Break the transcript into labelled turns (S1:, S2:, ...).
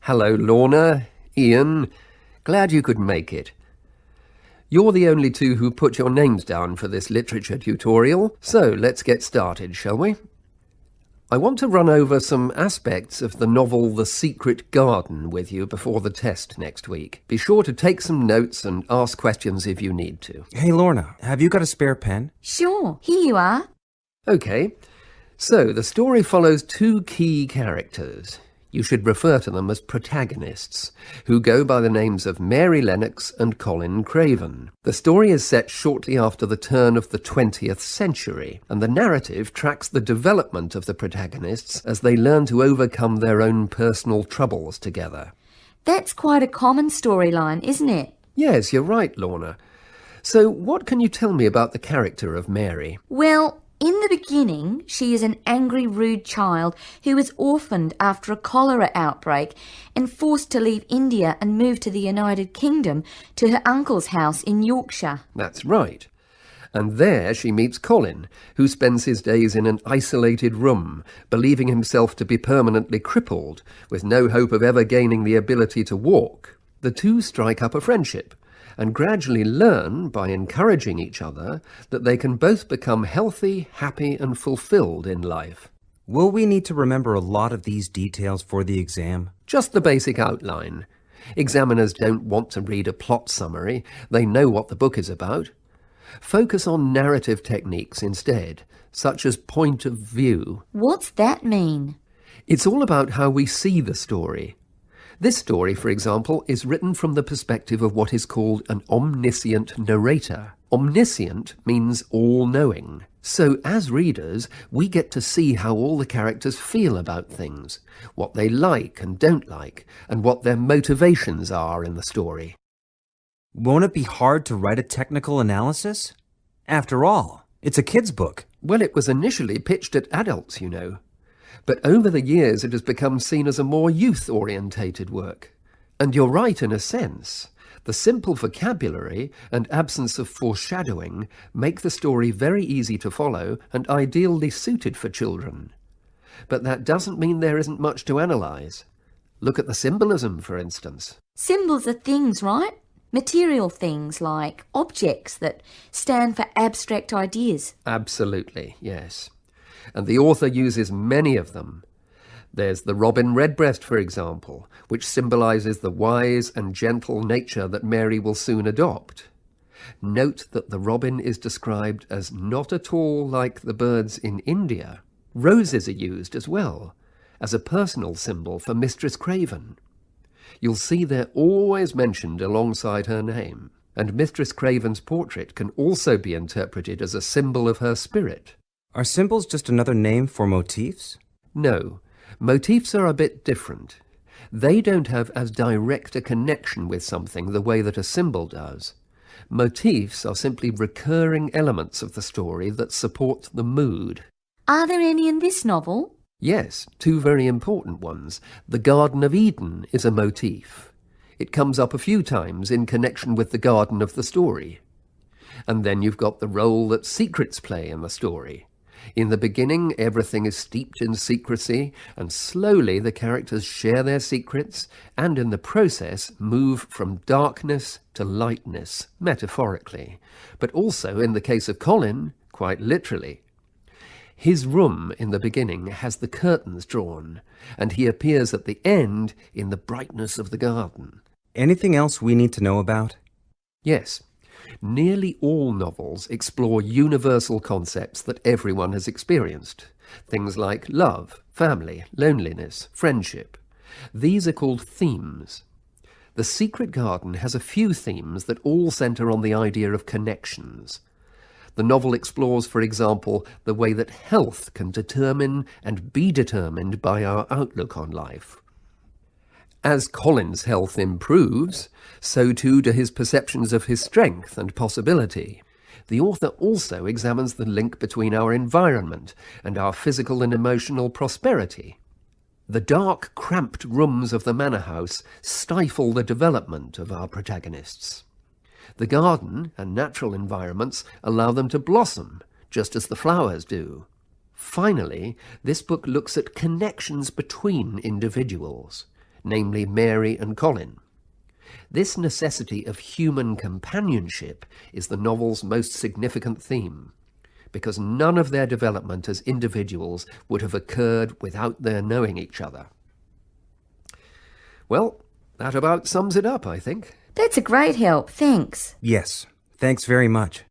S1: Hello, Lorna, Ian. Glad you could make it. You're the only two who put your names down for this literature tutorial, so let's get started, shall we? I want to run over some aspects of the novel The Secret Garden with you before the test next week. Be sure to take some notes and ask questions if you need to.
S2: Hey, Lorna, have you got a spare pen?
S3: Sure, here you are.
S1: Okay, so the story follows two key characters. You should refer to them as protagonists, who go by the names of Mary Lennox and Colin Craven. The story is set shortly after the turn of the 20th century, and the narrative tracks the development of the protagonists as they learn to overcome their own personal troubles together.
S3: That's quite a common storyline, isn't it?
S1: Yes, you're right, Lorna. So what can you tell me about the character of Mary?
S3: Well, in the beginning, she is an angry, rude child who was orphaned after a cholera outbreak and forced to leave India and move to the United Kingdom to her uncle's house in Yorkshire.
S1: That's right. And there she meets Colin, who spends his days in an isolated room, believing himself to be permanently crippled, with no hope of ever gaining the ability to walk. The two strike up a friendship, and gradually learn, by encouraging each other, that they can both become healthy, happy and fulfilled in life.
S2: Will we need to remember a lot of these details for the exam?
S1: Just the basic outline. Examiners don't want to read a plot summary. They know what the book is about. Focus on narrative techniques instead, such as point of view.
S3: What's that mean?
S1: It's all about how we see the story. This story, for example, is written from the perspective of what is called an omniscient narrator. Omniscient means all-knowing. So, as readers, we get to see how all the characters feel about things, what they like and don't like, and what their motivations are in the story.
S2: Won't it be hard to write a technical analysis? After all, it's a kid's book.
S1: Well, it was initially pitched at adults, you know. But over the years it has become seen as a more youth-orientated work. And you're right in a sense. The simple vocabulary and absence of foreshadowing make the story very easy to follow and ideally suited for children. But that doesn't mean there isn't much to analyse. Look at the symbolism, for instance.
S3: Symbols are things, right? Material things like objects that stand for abstract ideas.
S1: Absolutely, yes. And the author uses many of them. There's the robin redbreast, for example, which symbolises the wise and gentle nature that Mary will soon adopt. Note that the robin is described as not at all like the birds in India. Roses are used as well, as a personal symbol for Mistress Craven. You'll see they're always mentioned alongside her name, and Mistress Craven's portrait can also be interpreted as a symbol of her spirit.
S2: Are symbols just another name for motifs?
S1: No, motifs are a bit different. They don't have as direct a connection with something the way that a symbol does. Motifs are simply recurring elements of the story that support the mood.
S3: Are there any in this novel?
S1: Yes, two very important ones. The Garden of Eden is a motif. It comes up a few times in connection with the garden of the story. And then you've got the role that secrets play in the story. In the beginning, everything is steeped in secrecy, and slowly the characters share their secrets, and in the process move from darkness to lightness, metaphorically, but also, in the case of Colin, quite literally. His room in the beginning has the curtains drawn, and he appears at the end in the brightness of the garden.
S2: Anything else we need to know about?
S1: Yes. Nearly all novels explore universal concepts that everyone has experienced. Things like love, family, loneliness, friendship. These are called themes. The Secret Garden has a few themes that all centre on the idea of connections. The novel explores, for example, the way that health can determine and be determined by our outlook on life. As Colin's health improves, so too do his perceptions of his strength and possibility. The author also examines the link between our environment and our physical and emotional prosperity. The dark, cramped rooms of the manor house stifle the development of our protagonists. The garden and natural environments allow them to blossom, just as the flowers do. Finally, this book looks at connections between individuals. namely Mary and Colin. This necessity of human companionship is the novel's most significant theme, because none of their development as individuals would have occurred without their knowing each other. Well, that about sums it up, I think.
S3: That's a great help, thanks.
S2: Yes, thanks very much.